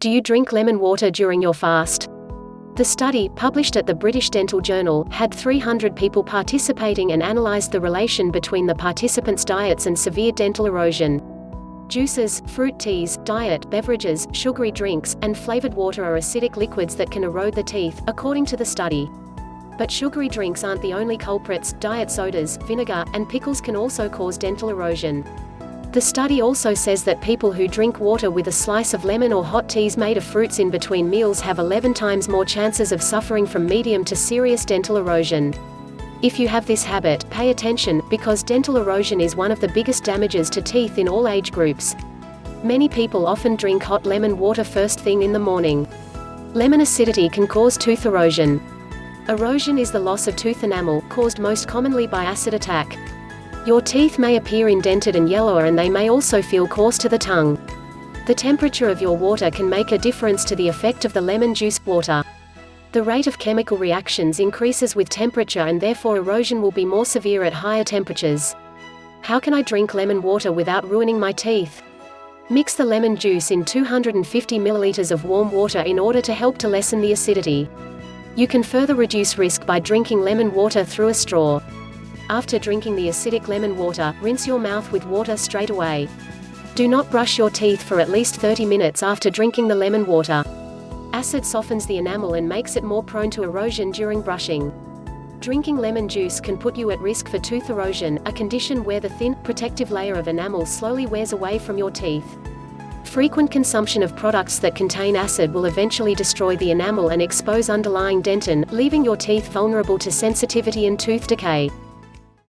Do you drink lemon water during your fast? The study, published at the British Dental Journal, had 300 people participating and analysed the relation between the participants' diets and severe dental erosion. Juices, fruit teas, diet beverages, sugary drinks, and flavoured water are acidic liquids that can erode the teeth, according to the study. But sugary drinks aren't the only culprits. Diet sodas, vinegar, and pickles can also cause dental erosion. The study also says that people who drink water with a slice of lemon or hot teas made of fruits in between meals have 11 times more chances of suffering from medium to serious dental erosion. If you have this habit, pay attention, because dental erosion is one of the biggest damages to teeth in all age groups. Many people often drink hot lemon water first thing in the morning. Lemon acidity can cause tooth erosion. Erosion is the loss of tooth enamel, caused most commonly by acid attack. Your teeth may appear indented and yellower, and they may also feel coarse to the tongue. The temperature of your water can make a difference to the effect of the lemon juice water. The rate of chemical reactions increases with temperature, and therefore erosion will be more severe at higher temperatures. How can I drink lemon water without ruining my teeth? Mix the lemon juice in 250 ml of warm water in order to help to lessen the acidity. You can further reduce risk by drinking lemon water through a straw. After drinking the acidic lemon water, rinse your mouth with water straight away. Do not brush your teeth for at least 30 minutes after drinking the lemon water. Acid softens the enamel and makes it more prone to erosion during brushing. Drinking lemon juice can put you at risk for tooth erosion, a condition where the thin, protective layer of enamel slowly wears away from your teeth. Frequent consumption of products that contain acid will eventually destroy the enamel and expose underlying dentin, leaving your teeth vulnerable to sensitivity and tooth decay.